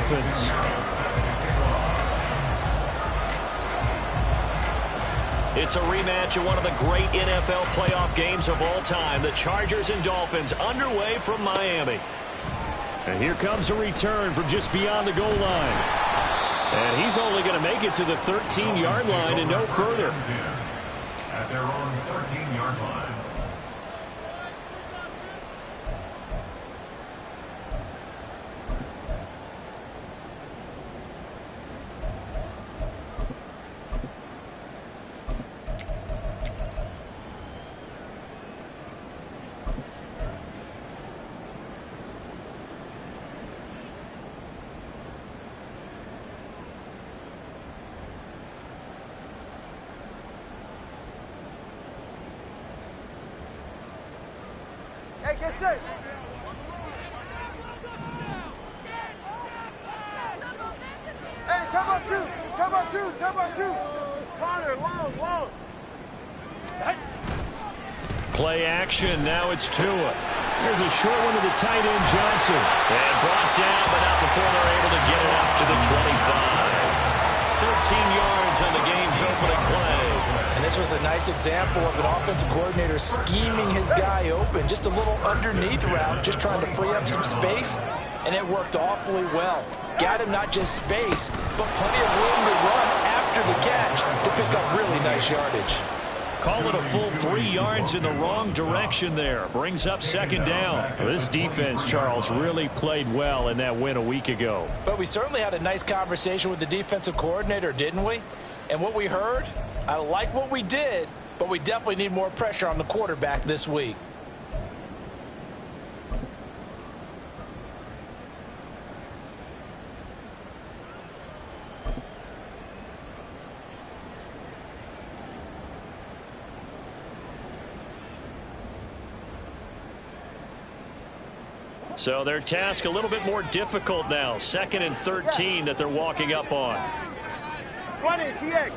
Dolphins. It's a rematch of one of the great NFL playoff games of all time. The Chargers and Dolphins underway from Miami. And here comes a return from just beyond the goal line. And he's only going to make it to the 13-yard line and no further. At their own 13-yard line. Get set. Hey, come on two. Connor, long. Play action, now it's Tua. Here's a short one to the tight end, Johnson. And brought down, but not before they're able to get it up to the 25. 13 yards on the game's opening play. And this was a nice example of an offensive coordinator scheming his guy open. Just a little underneath route, just trying to free up some space, and it worked awfully well. Got him not just space, but plenty of room to run after the catch to pick up really nice yardage. Call it a full 3 yards in the wrong direction there. Brings up second down. This defense, Charles, really played well in that win a week ago. But we certainly had a nice conversation with the defensive coordinator, didn't we? And what we heard, I like what we did, but we definitely need more pressure on the quarterback this week. So their task a little bit more difficult now. 2nd and 13 that they're walking up on. 20, TX.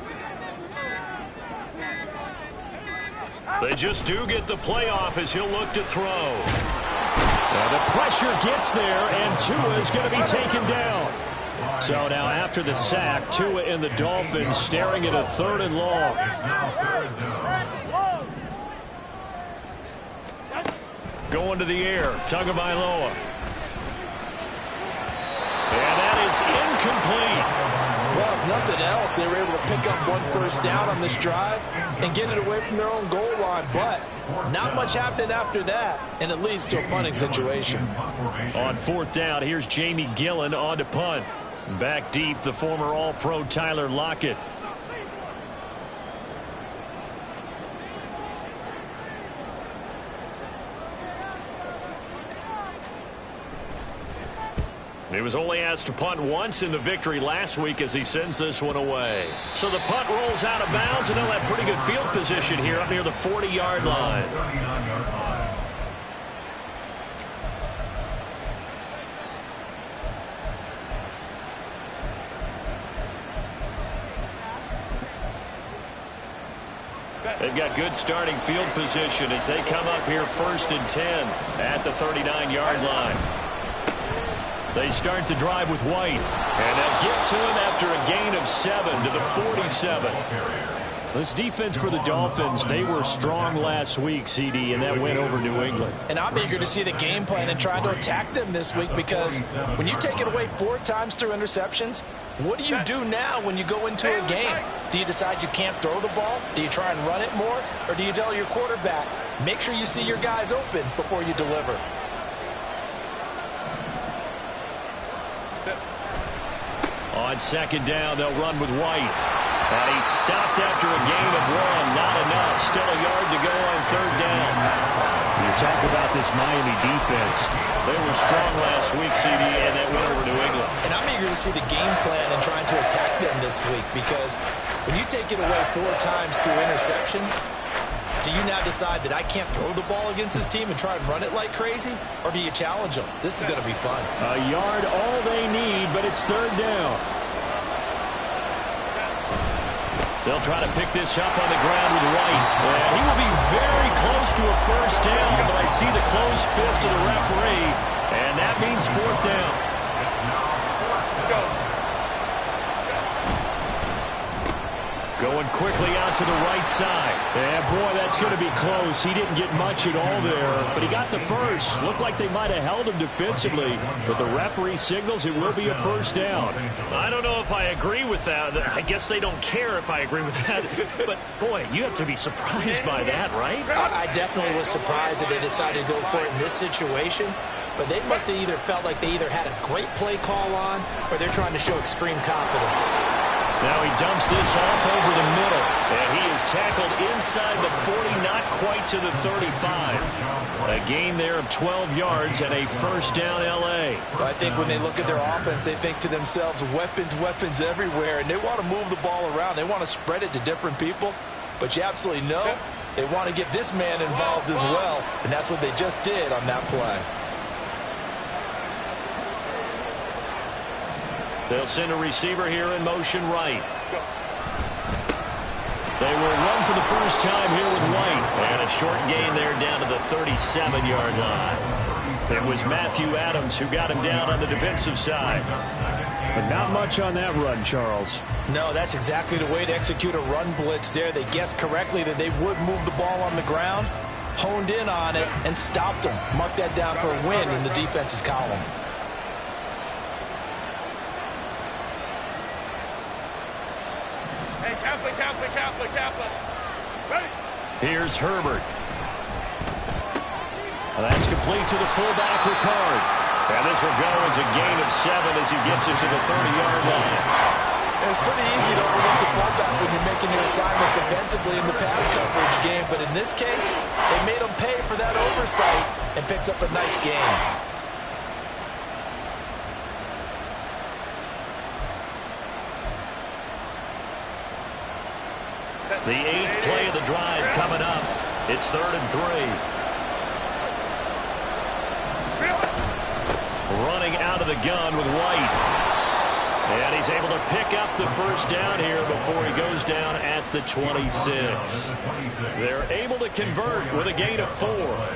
They just do get the playoff as he'll look to throw. Now the pressure gets there, and Tua is going to be taken down. So now after the sack, Tua and the Dolphins staring at a 3rd and long. Going to the air, Tagovailoa. And that is incomplete. Well, if nothing else, they were able to pick up 1 first down on this drive and get it away from their own goal line. But not much happening after that, and it leads to a punting situation. On 4th down, here's Jamie Gillen on to punt. Back deep, the former All-Pro Tyler Lockett. He was only asked to punt once in the victory last week as he sends this one away. So the punt rolls out of bounds, and they'll have pretty good field position here up near the 40-yard line. They've got good starting field position as they come up here 1st and 10 at the 39-yard line. They start the drive with White, and they'll get to him after a gain of 7 to the 47. This defense for the Dolphins, they were strong last week, CD, and that win over New England. And I'm eager to see the game plan and trying to attack them this week, because when you take it away 4 times through interceptions, what do you do now when you go into a game? Do you decide you can't throw the ball? Do you try and run it more? Or do you tell your quarterback, make sure you see your guys open before you deliver? On 2nd down, they'll run with White. And he's stopped after a gain of 1. Not enough. Still a yard to go on 3rd down. You talk about this Miami defense. They were strong last week, CD, and that went over New England. And I'm eager to see the game plan and trying to attack them this week, because when you take it away 4 times through interceptions, do you now decide that I can't throw the ball against this team and try and run it like crazy? Or do you challenge them? This is going to be fun. A yard all they need, but it's 3rd down. They'll try to pick this up on the ground with White. And he will be very close to a 1st down, but I see the closed fist of the referee, and that means 4th down. Going quickly out to the right side. And, boy, that's going to be close. He didn't get much at all there, but he got the first. Looked like they might have held him defensively, but the referee signals it will be a first down. I don't know if I agree with that. I guess they don't care if I agree with that. But, boy, you have to be surprised by that, right? I definitely was surprised that they decided to go for it in this situation. But they must have either felt like they either had a great play call on or they're trying to show extreme confidence. Now he dumps this off over the middle. And he is tackled inside the 40, not quite to the 35. A gain there of 12 yards and a first down L.A. Well, I think when they look at their offense, they think to themselves, weapons, weapons everywhere. And they want to move the ball around. They want to spread it to different people. But you absolutely know they want to get this man involved as well. And that's what they just did on that play. They'll send a receiver here in motion right. They will run for the first time here with White. And a short gain there down to the 37-yard line. It was Matthew Adams who got him down on the defensive side. But not much on that run, Charles. No, that's exactly the way to execute a run blitz there. They guessed correctly that they would move the ball on the ground, honed in on it, and stopped them. Mark that down for a win in the defense's column. Here's Herbert. And that's complete to the fullback, Ricard. And this will go as a gain of 7 as he gets it to the 30-yard line. It's pretty easy to overlook the fullback when you're making your assignments defensively in the pass coverage game. But in this case, they made him pay for that oversight and picks up a nice gain. The 8th play of the drive coming up. It's 3rd and 3. Running out of the gun with White. And he's able to pick up the first down here before he goes down at the 26. They're able to convert with a gain of 4.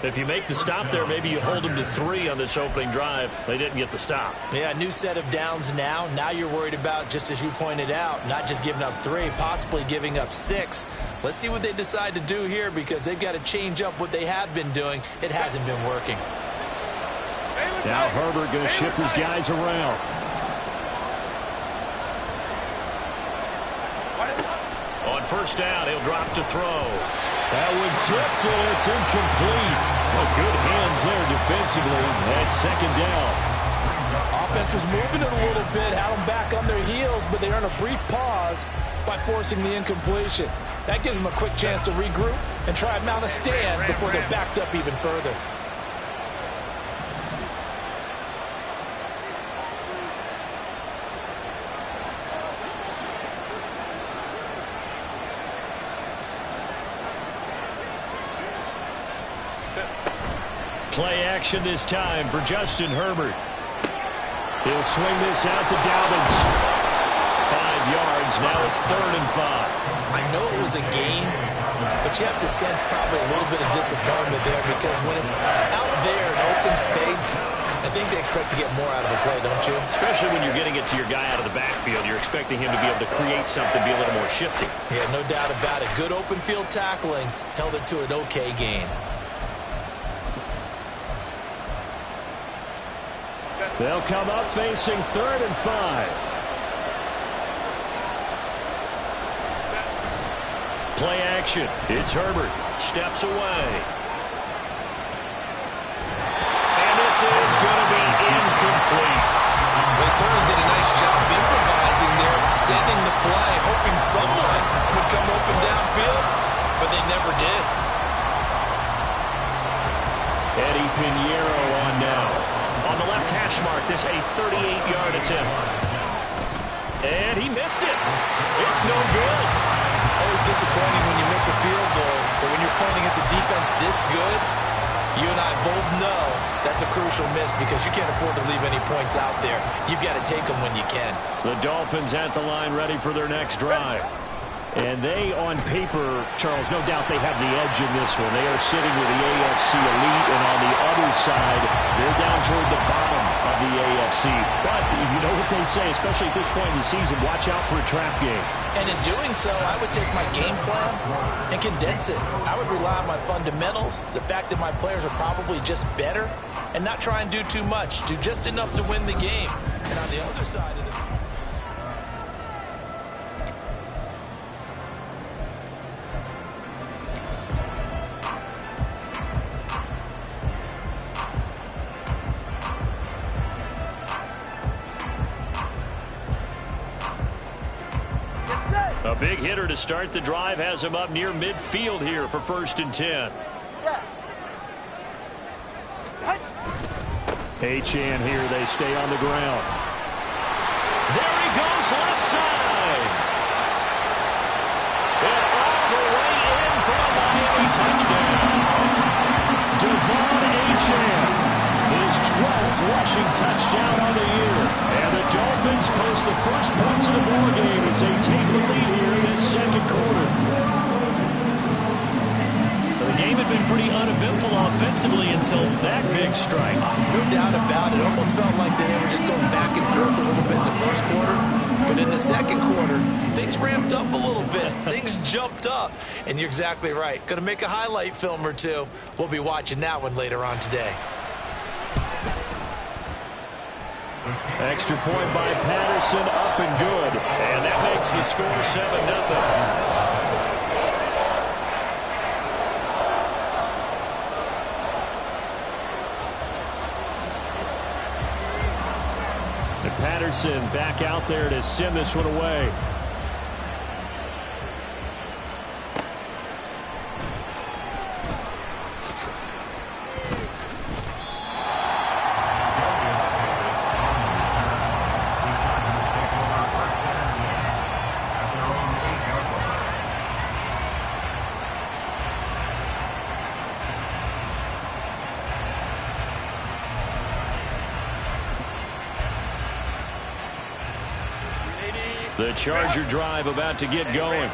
If you make the stop there, maybe you hold them to 3 on this opening drive. They didn't get the stop. Yeah, new set of downs now. Now you're worried about, just as you pointed out, not just giving up 3, possibly giving up 6. Let's see what they decide to do here because they've got to change up what they have been doing. It hasn't been working. Now Herbert going to shift his guys around. On first down, he'll drop to throw. That one tipped and it's incomplete. Well, good hands there defensively. That's 2nd down. Offense was moving it a little bit, had them back on their heels, but they earn a brief pause by forcing the incompletion. That gives them a quick chance to regroup and try and mount a stand before they're backed up even further. Play action this time for Justin Herbert. He'll swing this out to Dobbins. 5 yards. Now it's 3rd and 5. I know it was a gain, but you have to sense probably a little bit of disappointment there because when it's out there in open space, I think they expect to get more out of a play, don't you? Especially when you're getting it to your guy out of the backfield. You're expecting him to be able to create something, be a little more shifty. Yeah, no doubt about it. Good open field tackling held it to an okay gain. They'll come up facing 3rd and 5. Play action. It's Herbert. Steps away. And this is going to be incomplete. They certainly did a nice job improvising there, extending the play, hoping someone would come open downfield, but they never did. Eddie Pinheiro on now. On the left hash mark, this a 38-yard attempt. And he missed it. It's no good. Always disappointing when you miss a field goal, but when you're playing against a defense this good, you and I both know that's a crucial miss because you can't afford to leave any points out there. You've got to take them when you can. The Dolphins at the line ready for their next drive. And they, on paper, Charles, no doubt they have the edge in this one. They are sitting with the AFC elite, and on the other side, they're down toward the bottom of the AFC. But you know what like they say, especially at this point in the season, watch out for a trap game. And in doing so, I would take my game plan and condense it. I would rely on my fundamentals, the fact that my players are probably just better, and not try and do too much. Do just enough to win the game. And on the other side of the... A big hitter to start the drive has him up near midfield here for 1st and 10. Achane here, they stay on the ground. There he goes, left side. And all the way in for a Miami touchdown. Devon Achane, his 12th rushing touchdown on the year. And the Dolphins post the first points of the ball game as they take the lead here in this second quarter. The game had been pretty uneventful offensively until that big strike. No doubt about it. It almost felt like they were just going back and forth a little bit in the first quarter. But in the second quarter, things ramped up a little bit. Things jumped up. And you're exactly right. Going to make a highlight film or two. We'll be watching that one later on today. Extra point by Patterson, up and good. And that makes the score 7-0. And Patterson back out there to send this one away. The Charger drive about to get going.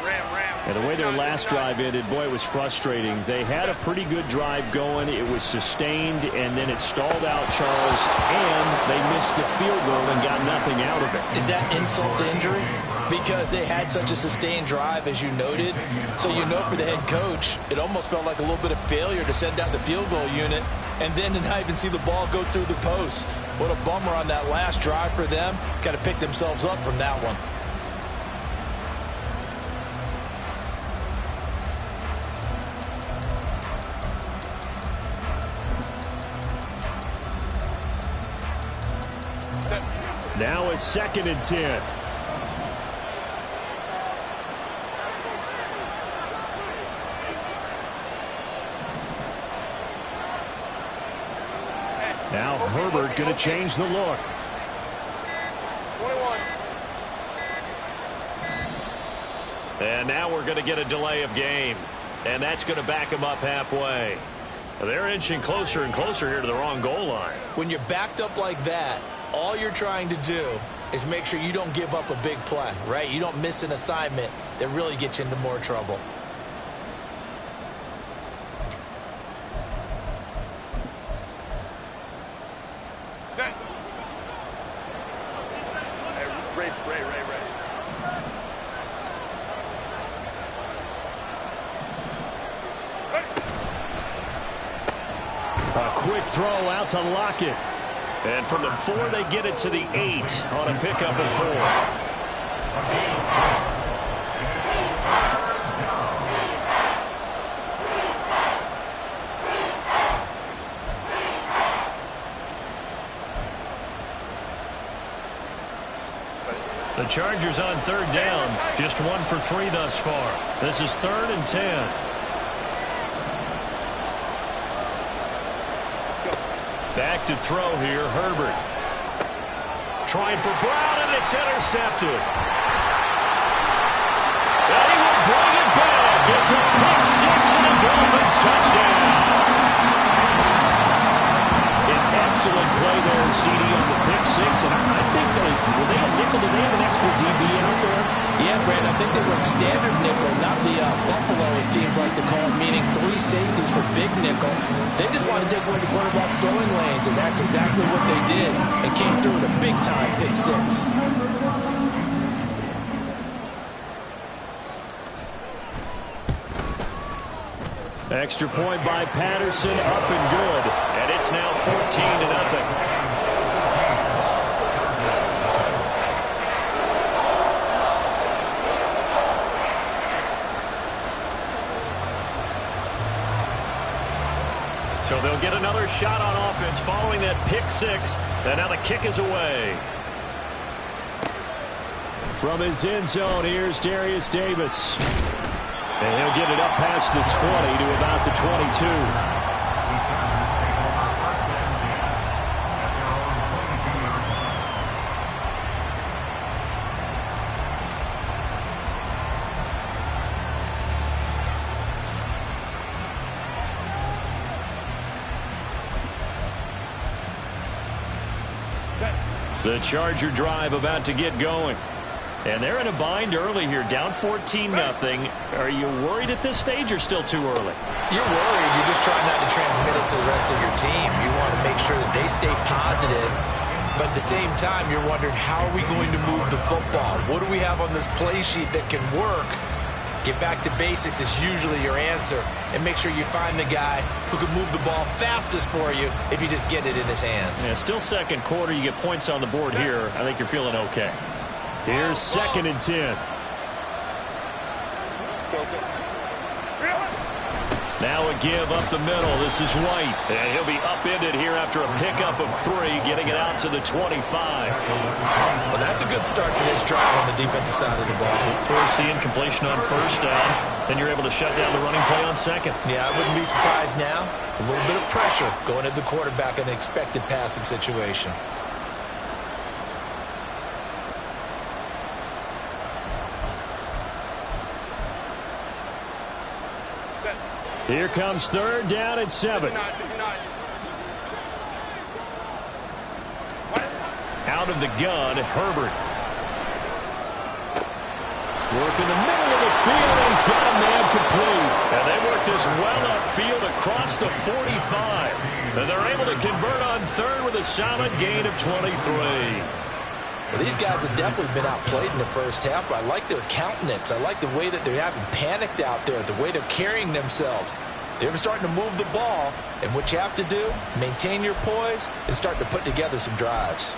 And the way their last drive ended, boy, it was frustrating. They had a pretty good drive going. It was sustained, and then it stalled out, Charles, and they missed the field goal and got nothing out of it. Is that insult to injury? Because they had such a sustained drive, as you noted. So you know for the head coach, it almost felt like a little bit of failure to send out the field goal unit and then to not even see the ball go through the post. What a bummer on that last drive for them. Got to pick themselves up from that one. Now it's 2nd and 10. Now Herbert going to change the look. 21. And now we're going to get a delay of game. And that's going to back him up halfway. They're inching closer and closer here to the wrong goal line. When you're backed up like that, all you're trying to do is make sure you don't give up a big play, right? You don't miss an assignment that really gets you into more trouble. Ray. A quick throw out to Lockett. And from the 4, they get it to the 8 on a pickup of 4. The Chargers on 3rd down, just 1 for 3 thus far. This is 3rd and 10. Back to throw here, Herbert. Trying for Brown, and it's intercepted. And he will bring it back. It's a pick 6 and a Dolphins touchdown. An excellent play there, CD, on the pick 6. And I think were they a nickel? Did they have an extra DB out there? Yeah, Brandon, I think they went standard nickel, not the Buffalo, as teams like to call it, meaning 3 safeties for big nickel. They just want to take away the quarterback's throwing lanes, and that's exactly what they did, and came through with a big-time pick 6. Extra point by Patterson, up and good. And it's now 14-0. So they'll get another shot on offense following that pick 6. And now the kick is away. From his end zone, here's Darius Davis. And he'll get it up past the 20 to about the 22. The Charger drive about to get going. And they're in a bind early here, down 14-0. Are you worried at this stage or still too early? You're worried. You're just trying not to transmit it to the rest of your team. You want to make sure that they stay positive. But at the same time, you're wondering, how are we going to move the football? What do we have on this play sheet that can work? Get back to basics is usually your answer. And make sure you find the guy who can move the ball fastest for you if you just get it in his hands. Yeah, still second quarter. You get points on the board here. I think you're feeling okay. Here's 2nd and 10. Now a give up the middle. This is White. And he'll be upended here after a pickup of 3, getting it out to the 25. Well, that's a good start to this drive on the defensive side of the ball. First the incompletion on first down. Then you're able to shut down the running play on second. Yeah, I wouldn't be surprised now. A little bit of pressure going at the quarterback in an expected passing situation. Here comes 3rd down at 7. Out of the gun, Herbert. Work in the middle of the field, and he's got a man complete. And they work this well upfield across the 45. And they're able to convert on 3rd with a solid gain of 23. Well, these guys have definitely been outplayed in the first half, but I like their countenance. I like the way that they're having panicked out there, the way they're carrying themselves. They're starting to move the ball, and what you have to do, maintain your poise and start to put together some drives.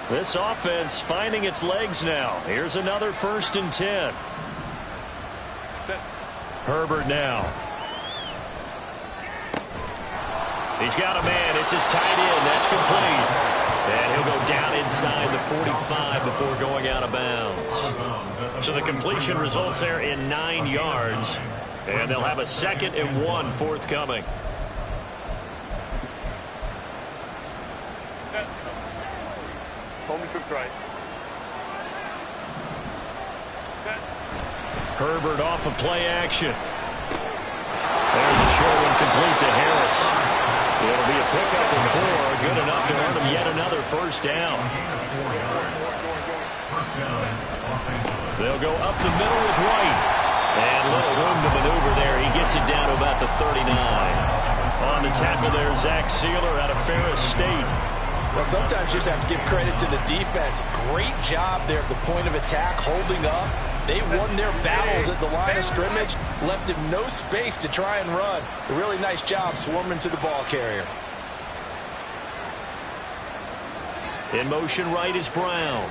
This offense finding its legs now. Here's another 1st and 10. Herbert now. He's got a man. It's his tight end. That's complete. And he'll go down inside the 45 before going out of bounds. So the completion results there in 9 yards. And they'll have a 2nd and 1 forthcoming. Homie trips right. Herbert off of play action. There's a short one complete to Harris. It'll be a pickup of 4. Good enough to earn him yet another 1st down. They'll go up the middle with White. And little room to maneuver there. He gets it down to about the 39. On the tackle there, Zach Sealer out of Ferris State. Well, sometimes you just have to give credit to the defense. Great job there at the point of attack, holding up. They won their battles at the line of scrimmage, left him no space to try and run. A really nice job swarming to the ball carrier. In motion right is Brown.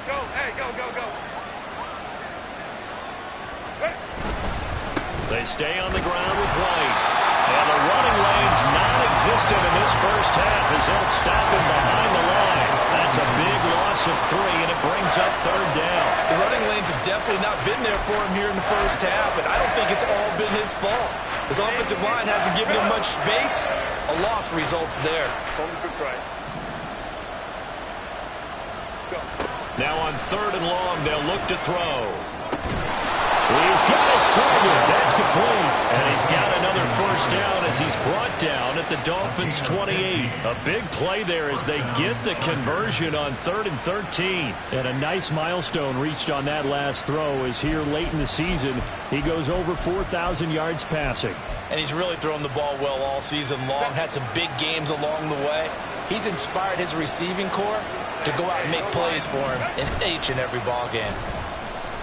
Go, hey, go, go, go. They stay on the ground with White. And the running lane's non-existent in this first half as they'll stop him behind the line. That's a big loss of 3, and it brings up 3rd down. The running lanes have definitely not been there for him here in the first half, and I don't think it's all been his fault. His offensive line hasn't given him much space. A loss results there. Homie trips right. Now on 3rd and long, they'll look to throw. He's got his target. That's complete. And he's got another first down as he's brought down at the Dolphins' 28. A big play there as they get the conversion on 3rd and 13. And a nice milestone reached on that last throw as here late in the season, he goes over 4,000 yards passing. And he's really thrown the ball well all season long, had some big games along the way. He's inspired his receiving corps to go out and make plays for him in each and every ball game.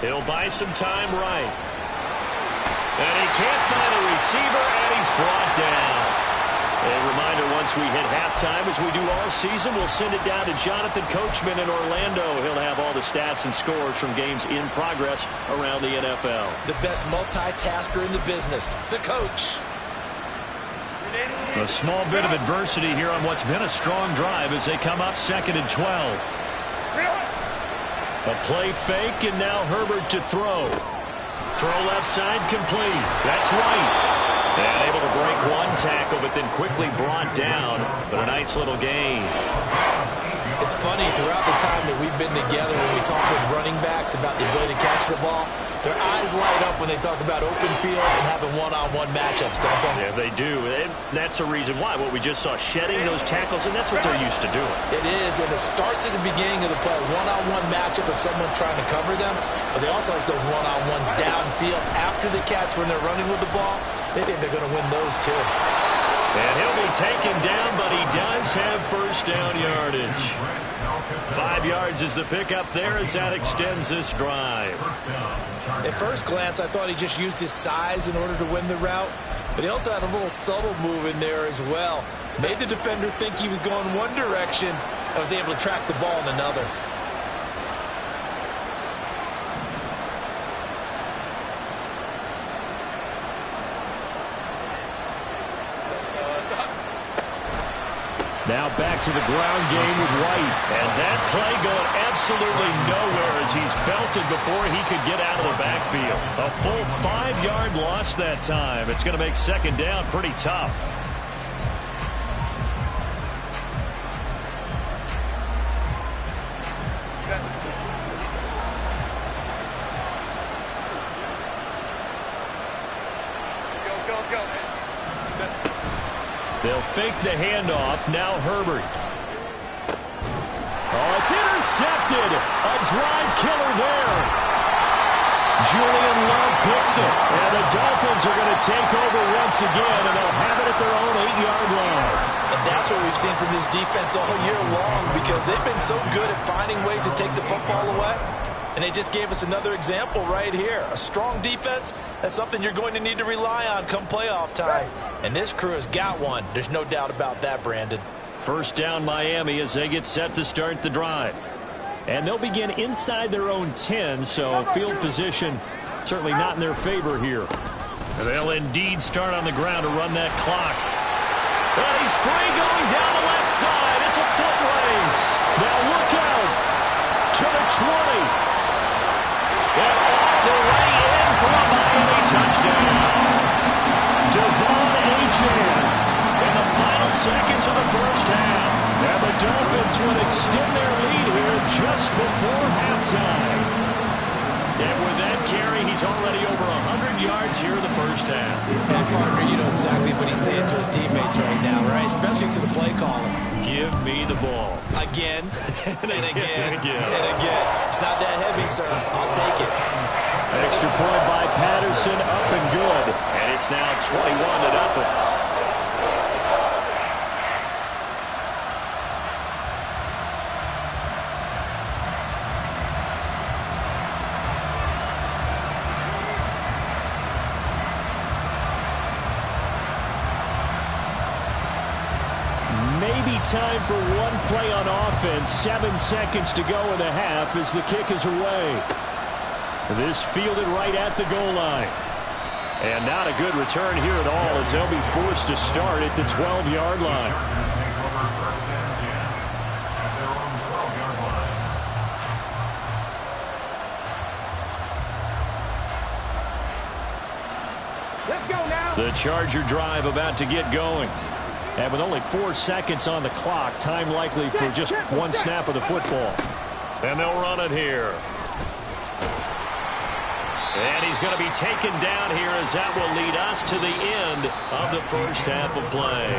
He'll buy some time right. And he can't find a receiver, and he's brought down. A reminder, once we hit halftime, as we do all season, we'll send it down to Jonathan Coachman in Orlando. He'll have all the stats and scores from games in progress around the NFL. The best multitasker in the business, the coach. A small bit of adversity here on what's been a strong drive as they come up 2nd and 12. A play fake, and now Herbert to throw. Throw left side complete. That's White. And able to break one tackle, but then quickly brought down. But a nice little gain. It's funny, throughout the time that we've been together, when we talk with running backs about the ability to catch the ball, their eyes light up when they talk about open field and having one-on-one matchups, don't they? Yeah, they do. And that's the reason why. What we just saw, shedding those tackles, and that's what they're used to doing. It is, and it starts at the beginning of the play. One-on-one matchup if someone's trying to cover them, but they also like those one-on-ones downfield after the catch when they're running with the ball. They think they're going to win those, too. And he'll be taken down, but he does have first down yardage. 5 yards is the pickup there as that extends this drive. At first glance, I thought he just used his size in order to win the route, but he also had a little subtle move in there as well. Made the defender think he was going one direction and was able to track the ball in another. Now back to the ground game with White. And that play going absolutely nowhere as he's belted before he could get out of the backfield. A full 5-yard loss that time. It's going to make 2nd down pretty tough. They'll fake the handoff. Now Herbert. Oh, it's intercepted. A drive killer there. Julian Love picks it. And the Dolphins are going to take over once again, and they'll have it at their own 8-yard line. And that's what we've seen from this defense all year long, because they've been so good at finding ways to take the football away. And they just gave us another example right here. A strong defense, that's something you're going to need to rely on come playoff time. And this crew has got one. There's no doubt about that, Brandon. First down Miami as they get set to start the drive. And they'll begin inside their own 10, so field position certainly not in their favor here. They'll indeed start on the ground to run that clock. And he's free going down the left side. It's a foot race. Now look out to the 20. And all the way in for a Miami touchdown. Devon Achane in the final seconds of the first half. And the Dolphins would extend their lead here just before halftime. And with that carry, he's already over 100 yards here in the first half. And, partner, you know exactly what he's saying to his teammates right now, right? Especially to the play caller. Give me the ball. Again, and again, again. and again. It's not that heavy, sir. I'll take it. Extra point by Patterson, up and good. And it's now 21-0. Maybe time for one play on offense. 7 seconds to go in the half as the kick is away. This fielded right at the goal line. And not a good return here at all as they'll be forced to start at the 12-yard line. Let's go now. The Charger drive about to get going. And with only 4 seconds on the clock, time likely for just one snap of the football. And they'll run it here. And he's going to be taken down here as that will lead us to the end of the first half of play.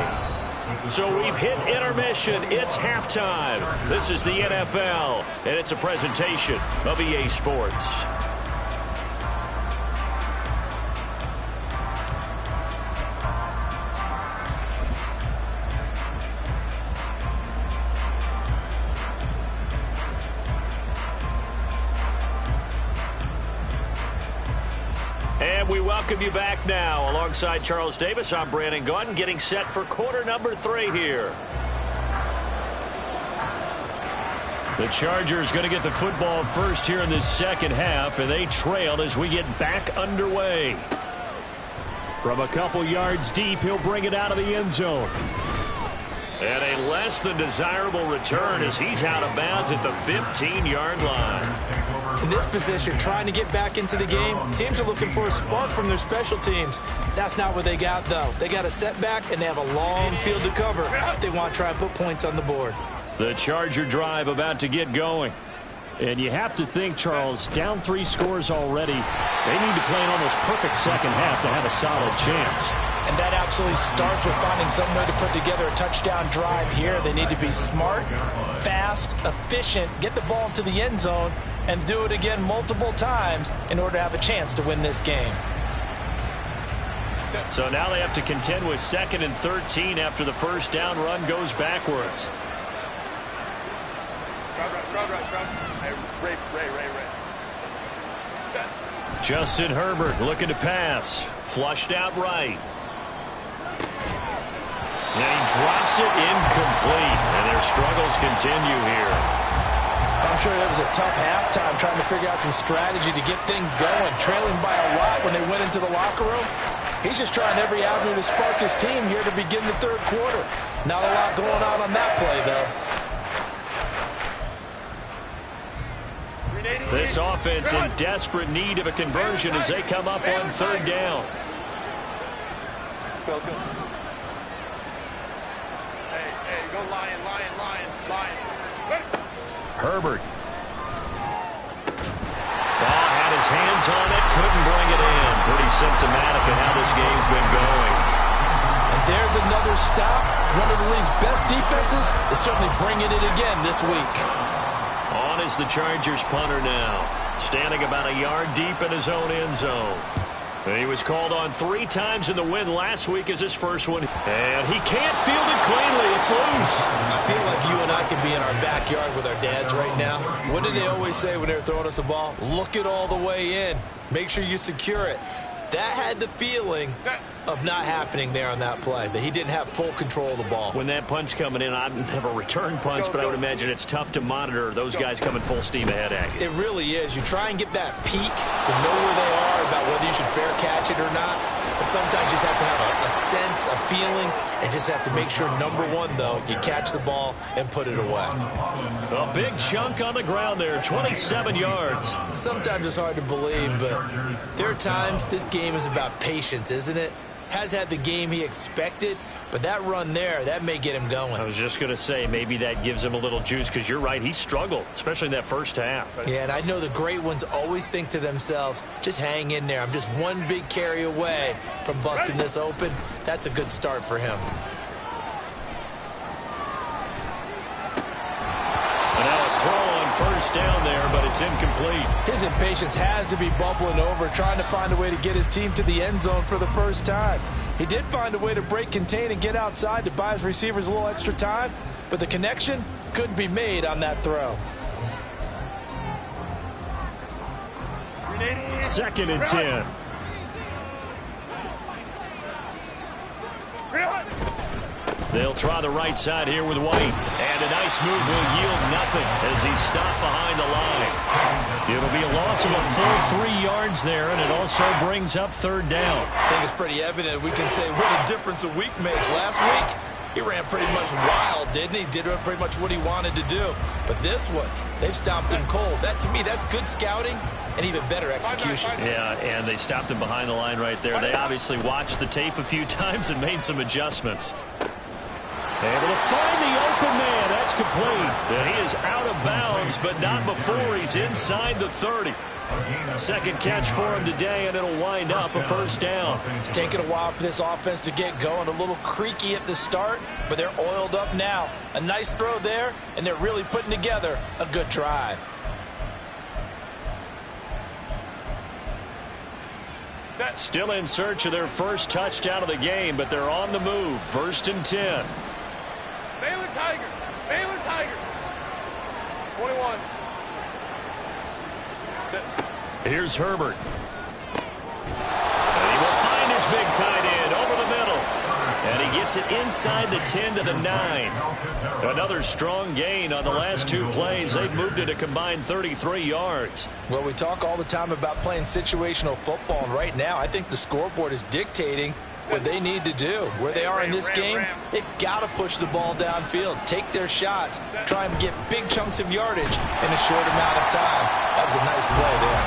So we've hit intermission. It's halftime. This is the NFL, and it's a presentation of EA Sports. And we welcome you back now. Alongside Charles Davis, I'm Brandon Gaudin, getting set for quarter number 3 here. The Chargers going to get the football first here in this second half, and they trail as we get back underway. From a couple yards deep, he'll bring it out of the end zone. And a less than desirable return as he's out of bounds at the 15-yard line. In this position, trying to get back into the game, teams are looking for a spark from their special teams. That's not what they got, though. They got a setback, and they have a long field to cover if they want to try and put points on the board. The Charger drive about to get going. And you have to think, Charles, down 3 scores already. They need to play an almost perfect second half to have a solid chance. And that absolutely starts with finding some way to put together a touchdown drive here. They need to be smart, fast, efficient, get the ball to the end zone, and do it again multiple times in order to have a chance to win this game. So now they have to contend with 2nd and 13 after the first down run goes backwards. Justin Herbert looking to pass. Flushed out right. And he drops it incomplete. And their struggles continue here. I'm sure that was a tough halftime trying to figure out some strategy to get things going. Trailing by a lot when they went into the locker room. He's just trying every avenue to spark his team here to begin the third quarter. Not a lot going on that play, though. This offense in desperate need of a conversion as they come up on 3rd down. Go Lion. Herbert. Ball had his hands on it, couldn't bring it in. Pretty symptomatic of how this game's been going. And there's another stop. One of the league's best defenses is certainly bringing it again this week. On is the Chargers punter now. Standing about a yard deep in his own end zone. And he was called on 3 times in the win last week as his first one. And he can't field it cleanly. It's loose. I feel like you and I could be in our backyard with our dads right now. What did they always say when they were throwing us the ball? Look it all the way in. Make sure you secure it. That had the feeling of not happening there on that play, that he didn't have full control of the ball. When that punch coming in, I have a return punch, but I would imagine it's tough to monitor those guys coming full steam ahead at you. It really is. You try and get that peek to know where they are about whether you should fair catch it or not. But sometimes you just have to have a sense, a feeling, and just have to make sure, number one, though, you catch the ball and put it away. A big chunk on the ground there, 27 yards. Sometimes it's hard to believe, but there are times this game is about patience, isn't it? Has had the game he expected, but that run there, that may get him going. I was just going to say, maybe that gives him a little juice, because you're right, he struggled, especially in that first half. Yeah, and I know the great ones always think to themselves, just hang in there. I'm just one big carry away from busting this open. That's a good start for him. And now a throw on first down there, but it's incomplete. His impatience has to be bubbling over, trying to find a way to get his team to the end zone for the first time. He did find a way to break contain and get outside to buy his receivers a little extra time, but the connection couldn't be made on that throw. 2nd and 10. They'll try the right side here with White. And a nice move will yield nothing as he's stopped behind the line. It'll be a loss of a full 3 yards there, and it also brings up 3rd down. I think it's pretty evident. We can say what a difference a week makes. Last week, he ran pretty much wild, didn't he? Did pretty much what he wanted to do. But this one, they've stopped him cold. That, to me, that's good scouting and even better execution. Yeah, and they stopped him behind the line right there. They obviously watched the tape a few times and made some adjustments. Able to find the open man. That's complete. And he is out of bounds, but not before he's inside the 30. Second catch for him today, and it'll wind up a first down. It's taken a while for this offense to get going. A little creaky at the start, but they're oiled up now. A nice throw there, and they're really putting together a good drive. Still in search of their first touchdown of the game, but they're on the move. 1st and 10. Baylor Tigers. Baylor Tigers. 21. Here's Herbert. And he will find his big tight end over the middle. And he gets it inside the 10 to the 9. Another strong gain on the last 2 plays. They've moved it a combined 33 yards. Well, we talk all the time about playing situational football, and right now I think the scoreboard is dictating what they need to do. Where they are in this game, they've got to push the ball downfield, take their shots, try and get big chunks of yardage in a short amount of time. That was a nice play there.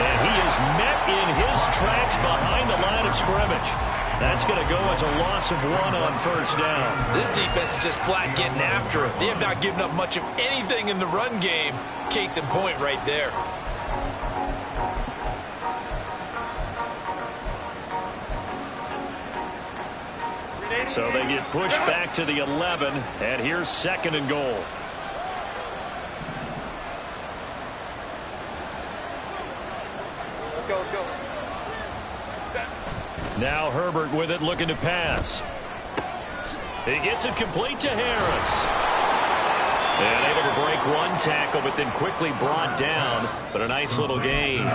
And he is met in his tracks behind the line of scrimmage. That's going to go as a loss of 1 on 1st down. This defense is just flat getting after it. They have not given up much of anything in the run game. Case in point right there. So they get pushed back to the 11, and here's 2nd and goal. Let's go, let's go. Set. Now Herbert with it, looking to pass. He gets it complete to Harris. And able to break 1 tackle, but then quickly brought down. But a nice little gain.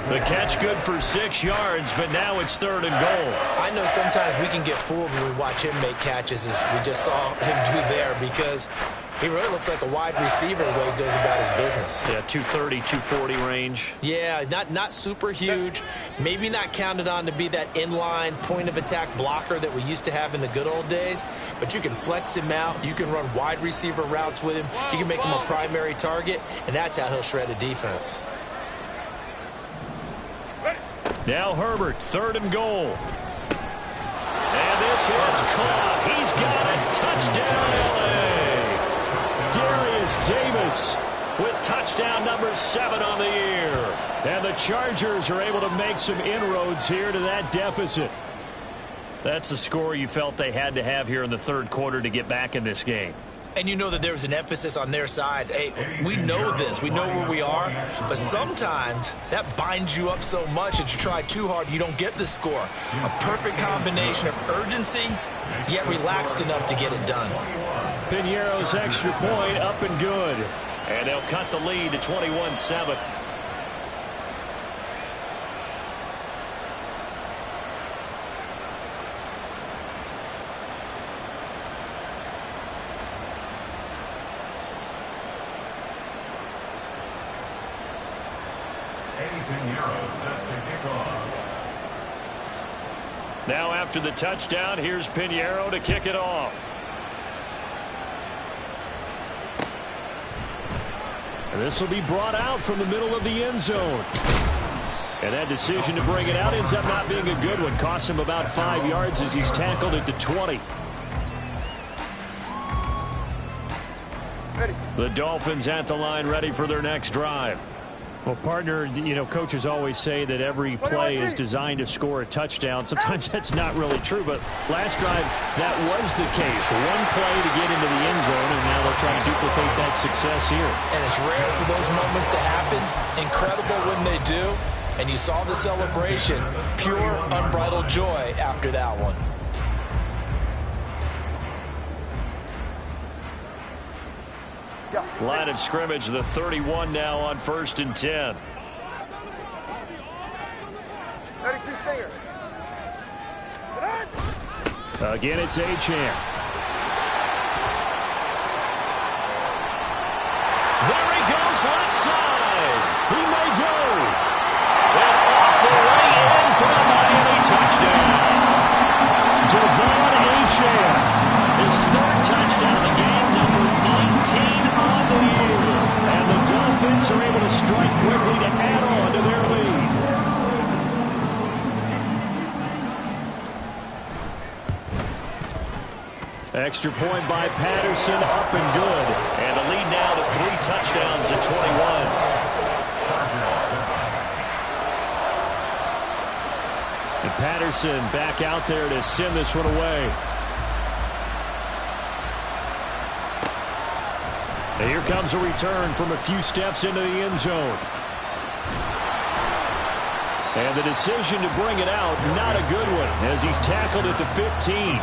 The catch good for 6 yards, but now it's 3rd and goal. I know sometimes we can get fooled when we watch him make catches, as we just saw him do there, because he really looks like a wide receiver the way he goes about his business. Yeah, 230, 240 range. Yeah, not super huge. Maybe not counted on to be that inline point-of-attack blocker that we used to have in the good old days. But you can flex him out. You can run wide receiver routes with him. You can make him a primary target, and that's how he'll shred a defense. Now Herbert, 3rd and goal. And this is caught. He's got it. Touchdown, L.A. Darius Davis with touchdown number 7 on the year. And the Chargers are able to make some inroads here to that deficit. That's the score you felt they had to have here in the 3rd quarter to get back in this game. And you know that there was an emphasis on their side. Hey, we know this. We know where we are. But sometimes that binds you up so much that you try too hard, you don't get the score. A perfect combination of urgency, yet relaxed enough to get it done. Piñeiro's extra point up and good. And they'll cut the lead to 21-7. Set to kick off. Now after the touchdown, here's Piñeiro to kick it off. And this will be brought out from the middle of the end zone. And that decision to bring it out ends up not being a good one. Costs him about 5 yards as he's tackled at the 20. Ready. The Dolphins at the line, ready for their next drive. Well, partner, you know, coaches always say that every play is designed to score a touchdown. Sometimes that's not really true, but last drive, that was the case. 1 play to get into the end zone, and now they'll try to duplicate that success here. And it's rare for those moments to happen. Incredible when they do. And you saw the celebration. Pure, unbridled joy after that one. Line of scrimmage, the 31 now on 1st and 10. 32 Stinger. Again, it's Achane. There he goes, left side. He may go. And off the way in for a Miami touchdown. Devon Achane, his 3rd touchdown of the game, number 19 on the year. And the Dolphins are able to strike quickly to add on to their lead. Extra point by Patterson, up and good. And the lead now to 3 touchdowns at 21. Patterson back out there to send this one away. And here comes a return from a few steps into the end zone. And the decision to bring it out, not a good one, as he's tackled at the 15.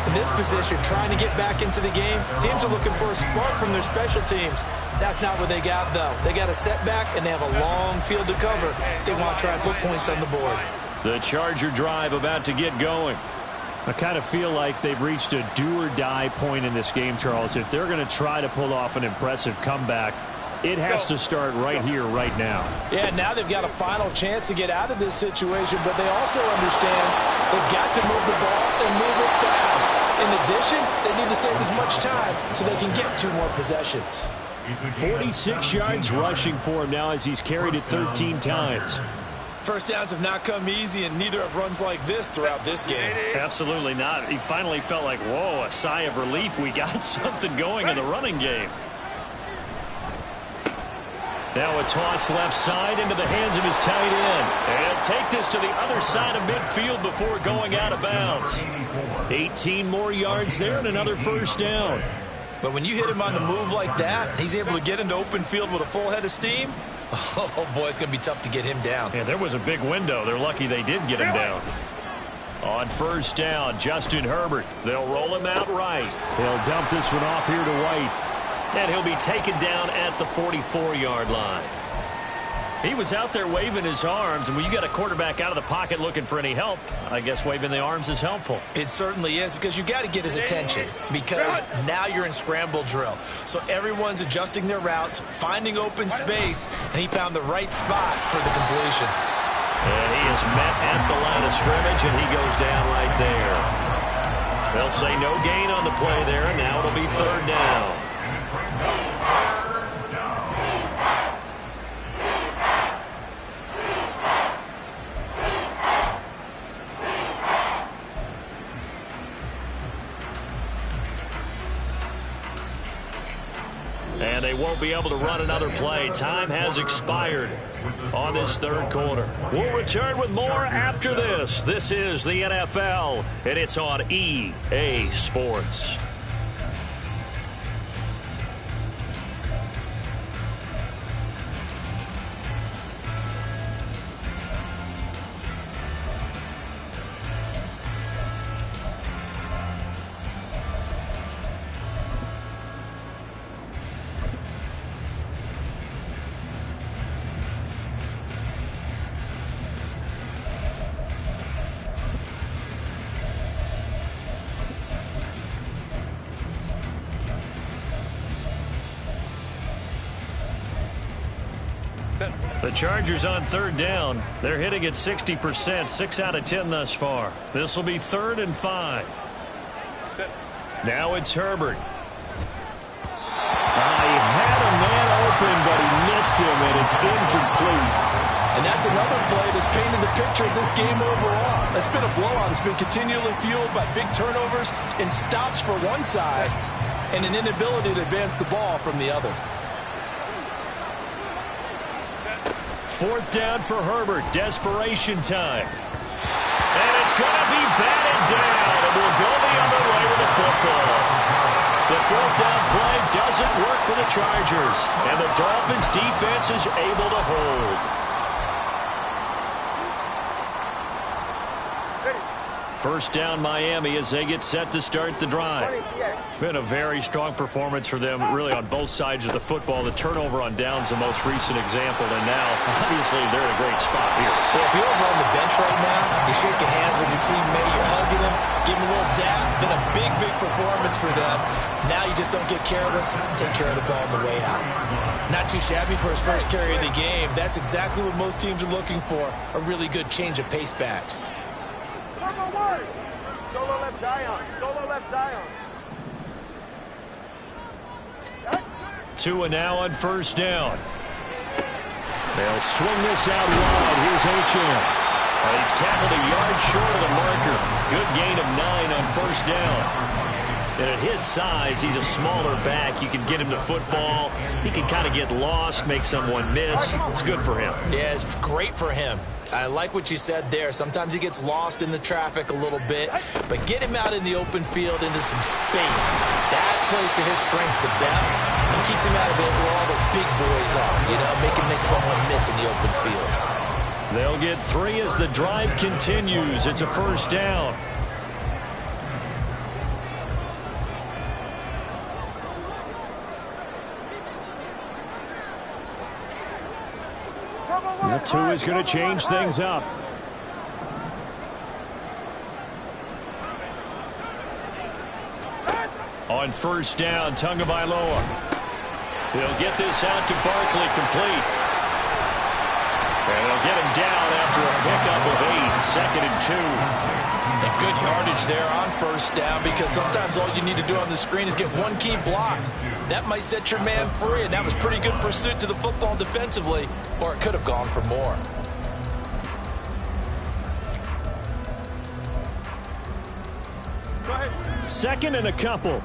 In this position, trying to get back into the game, teams are looking for a spark from their special teams. That's not what they got, though. They got a setback, and they have a long field to cover. They want to try and put points on the board. The Charger drive about to get going. I kind of feel like they've reached a do-or-die point in this game, Charles. If they're going to try to pull off an impressive comeback, it has to start right here, right now. Yeah, now they've got a final chance to get out of this situation, but they also understand they've got to move the ball and move it fast. In addition, they need to save as much time so they can get 2 more possessions. 46 yards rushing for him now as he's carried it 13 times. First downs have not come easy, and neither have runs like this throughout this game. Absolutely not. He finally felt like, whoa, a sigh of relief. We got something going in the running game. Now a toss left side into the hands of his tight end. And take this to the other side of midfield before going out of bounds. 18 more yards there and another first down. But when you hit him on the move like that, he's able to get into open field with a full head of steam. Oh, boy, it's going to be tough to get him down. Yeah, there was a big window. They're lucky they did get him down. On first down, Justin Herbert. They'll roll him out right. They'll dump this one off here to White. And he'll be taken down at the 44-yard line. He was out there waving his arms, and when you got a quarterback out of the pocket looking for any help, I guess waving the arms is helpful. It certainly is, because you got to get his attention, because now you're in scramble drill. So everyone's adjusting their routes, finding open space, and he found the right spot for the completion. And he is met at the line of scrimmage, and he goes down right there. They'll say no gain on the play there, and now it'll be third down. And they won't be able to run another play. Time has expired on this third quarter. We'll return with more after this. This is the NFL, and it's on EA Sports. The Chargers on third down. They're hitting at 60%, 6 out of 10 thus far. This will be 3rd and 5. Now it's Herbert. He had a man open, but he missed him, and it's incomplete. And that's another play that's painted the picture of this game overall. It's been a blowout. It's been continually fueled by big turnovers and stops for one side and an inability to advance the ball from the other. 4th down for Herbert. Desperation time. And it's going to be batted down. And we'll go the other way with the football. The 4th down play doesn't work for the Chargers. And the Dolphins defense is able to hold. First down Miami as they get set to start the drive. Been a very strong performance for them really on both sides of the football. The turnover on downs the most recent example, and now obviously they're in a great spot here. Yeah, if you're over on the bench right now, you're shaking hands with your teammate, you're hugging him, giving him a little dab. Been a big, big performance for them. Now you just don't get careless, take care of the ball on the way out. Not too shabby for his first carry of the game. That's exactly what most teams are looking for, a really good change of pace back. Solo left Zion. Solo left Zion. Tua now on first down. They'll swing this out wide. Here's Achane. He's tackled a yard short of the marker. Good gain of 9 on first down. And at his size, he's a smaller back. You can get him to football. He can kind of get lost, make someone miss. It's good for him. Yeah, it's great for him. I like what you said there. Sometimes he gets lost in the traffic a little bit, but get him out in the open field into some space. That plays to his strengths the best and keeps him out of it where all the big boys are, you know, make someone miss in the open field. They'll get 3 as the drive continues. It's a first down. That 2 is going to change things up. On first down, Tagovailoa. He'll get this out to Barkley, complete. And they'll get him down after a pickup of 8, 2nd and 2. And good yardage there on first down, because sometimes all you need to do on the screen is get one key block. That might set your man free, and that was pretty good pursuit to the football defensively, or it could have gone for more. Go ahead. 2nd and a couple.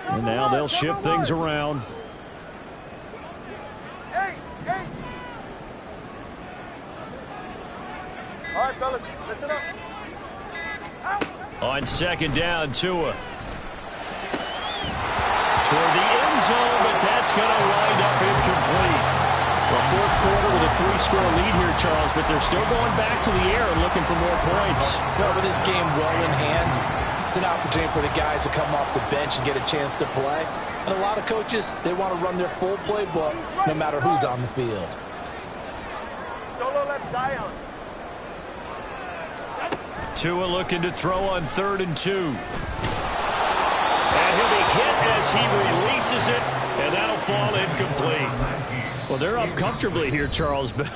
And now they'll shift things around. Hey. All right, fellas, listen up. On 2nd down, Tua. Toward the end zone, but that's going to wind up incomplete. Well, 4th quarter with a 3-score lead here, Charles, but they're still going back to the air and looking for more points. Well, with this game well in hand, it's an opportunity for the guys to come off the bench and get a chance to play. And a lot of coaches, they want to run their full playbook no matter who's on the field. Solo left Zion. Tua looking to throw on 3rd and 2. And he'll be hit as he releases it, and that'll fall incomplete. Well, they're up comfortably here, Charles, but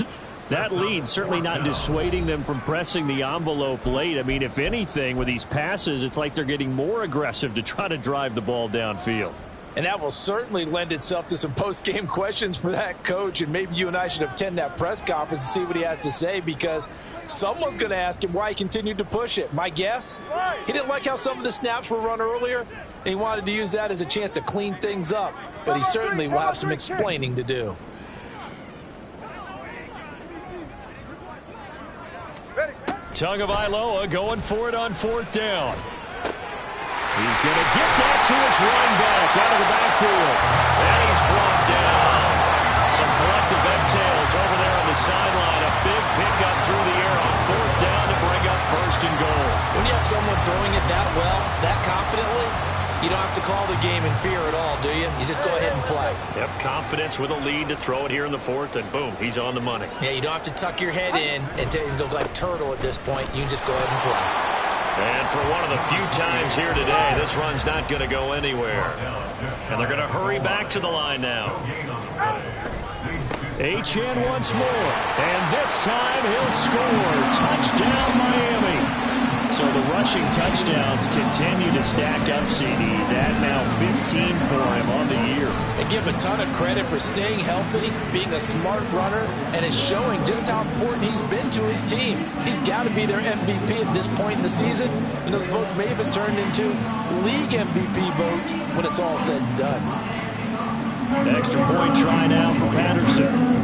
that lead certainly not dissuading them from pressing the envelope late. I mean, if anything, with these passes, it's like they're getting more aggressive to try to drive the ball downfield. And that will certainly lend itself to some post-game questions for that coach, and maybe you and I should attend that press conference and see what he has to say, because someone's going to ask him why he continued to push it. My guess, he didn't like how some of the snaps were run earlier, and he wanted to use that as a chance to clean things up, but he certainly will have some explaining to do. Tagovailoa going for it on 4th down. He's going to get that to his running back out of the backfield. And he's brought down. Some collective exhales over there on the sideline. A big pickup through the air on 4th down to bring up 1st and goal. When you have someone throwing it that well, that confidently, you don't have to call the game in fear at all, do you? You just go ahead and play. Yep, confidence with a lead to throw it here in the 4th, and boom, he's on the money. Yeah, you don't have to tuck your head in and go like turtle at this point. You can just go ahead and play. And for one of the few times here today, this run's not going to go anywhere. And they're going to hurry back to the line now. Achane once more. And this time he'll score. Touchdown, Miami. So the rushing touchdowns continue to stack up, CD. That now 15 for him on the year. And give him a ton of credit for staying healthy, being a smart runner, and is showing just how important he's been to his team. He's got to be their MVP at this point in the season, and those votes may even turn into league MVP votes when it's all said and done. An extra point try now for Patterson.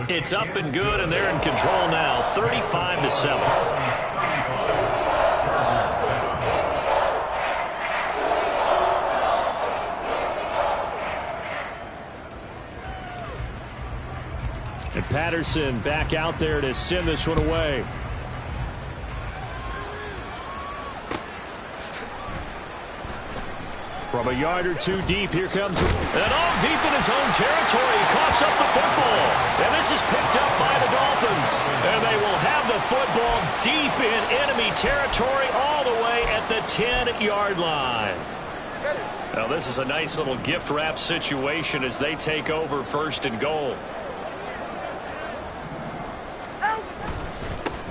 It's up and good, and they're in control now, 35-7. And Patterson back out there to send this one away. From a yard or two deep, here comes. And all deep in his own territory, he coughs up the football. And this is picked up by the Dolphins. And they will have the football deep in enemy territory all the way at the 10-yard line. Now, this is a nice little gift wrap situation as they take over 1st and goal.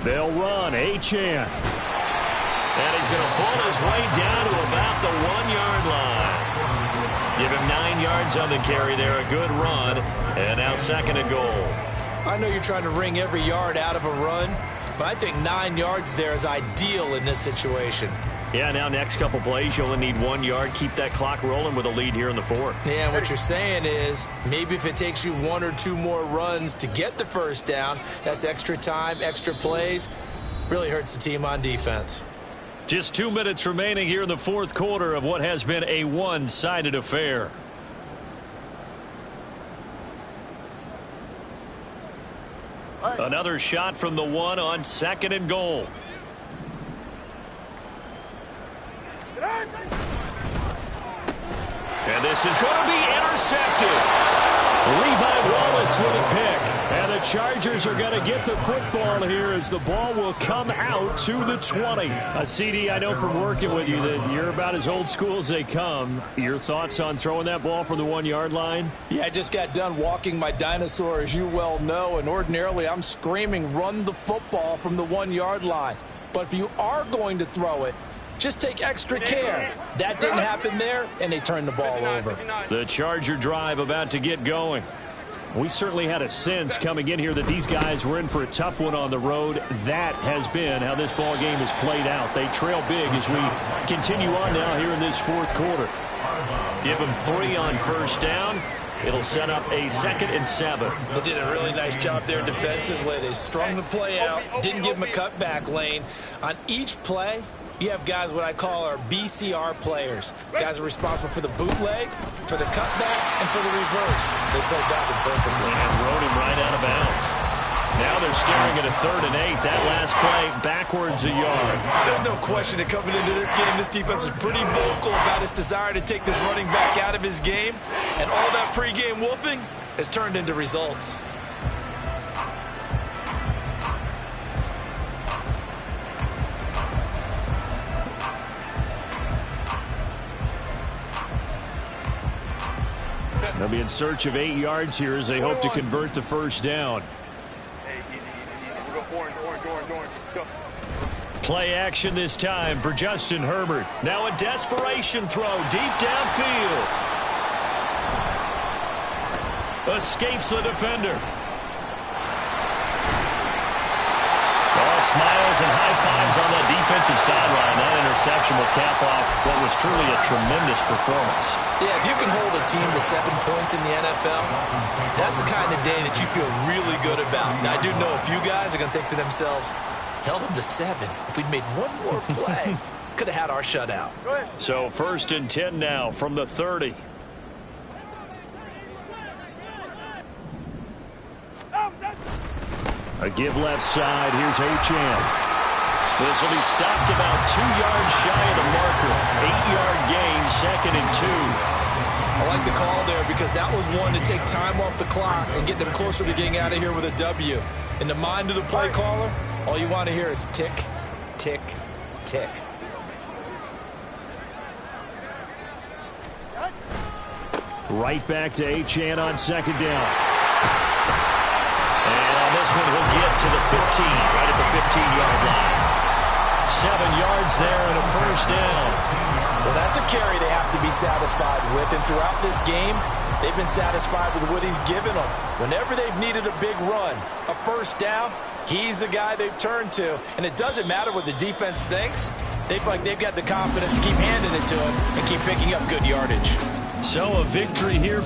They'll run. Achane. And he's going to pull his way down to about the 1-yard line. Give him 9 yards on the carry there. A good run. And now 2nd and goal. I know you're trying to wring every yard out of a run, but I think 9 yards there is ideal in this situation. Yeah, now next couple plays, you only need 1 yard. Keep that clock rolling with a lead here in the 4th. Yeah, and what you're saying is maybe if it takes you 1 or 2 more runs to get the first down, that's extra time, extra plays. Really hurts the team on defense. Just 2 minutes remaining here in the 4th quarter of what has been a one-sided affair. Another shot from the 1 on 2nd and goal. And this is going to be intercepted. Levi Wallace with a pick. And the Chargers are going to get the football here as the ball will come out to the 20. CD, I know from working with you that you're about as old school as they come. Your thoughts on throwing that ball from the 1 yard line? Yeah, I just got done walking my dinosaur, as you well know, and ordinarily I'm screaming, run the football from the 1 yard line. But if you are going to throw it, just take extra care. That didn't happen there, and they turned the ball over. The Charger drive about to get going. We certainly had a sense coming in here that these guys were in for a tough one on the road. That has been how this ball game has played out. They trail big as we continue on now here in this 4th quarter. Give them 3 on first down. It'll set up a 2nd and 7. They did a really nice job there defensively. They strung the play out, didn't give them a cutback lane. On each play, you have guys what I call our BCR players. Guys are responsible for the bootleg, for the cutback, and for the reverse. They played that one perfectly. And rode him right out of bounds. Now they're staring at a 3rd and 8. That last play backwards a yard. There's no question that coming into this game, this defense was pretty vocal about its desire to take this running back out of his game. And all that pregame wolfing has turned into results. They'll be in search of 8 yards here as they hope to convert the first down. Play action this time for Justin Herbert. Now a desperation throw deep downfield. Escapes the defender. All smiles and high fives on that defensive sideline. That interception will cap off what was truly a tremendous performance. Yeah, if you can hold a team to 7 points in the NFL, that's the kind of day that you feel really good about. Now, I do know a few guys are going to think to themselves, held them to 7. If we'd made 1 more play, could have had our shutout. So 1st and 10 now from the 30. A give left side. Here's Achane. This will be stopped about 2 yards shy of the marker. 8-yard gain, 2nd and 2. I like the call there because that was one to take time off the clock and get them closer to getting out of here with a W. In the mind of the play caller, all you want to hear is tick, tick, tick. Right back to Achane on 2nd down. And on this one, he'll get to the 15, right at the 15-yard line. 7 yards there and a first down. Well, that's a carry they have to be satisfied with. And throughout this game, they've been satisfied with what he's given them. Whenever they've needed a big run, a first down, he's the guy they've turned to. And it doesn't matter what the defense thinks. They feel like they've got the confidence to keep handing it to him and keep picking up good yardage. So a victory here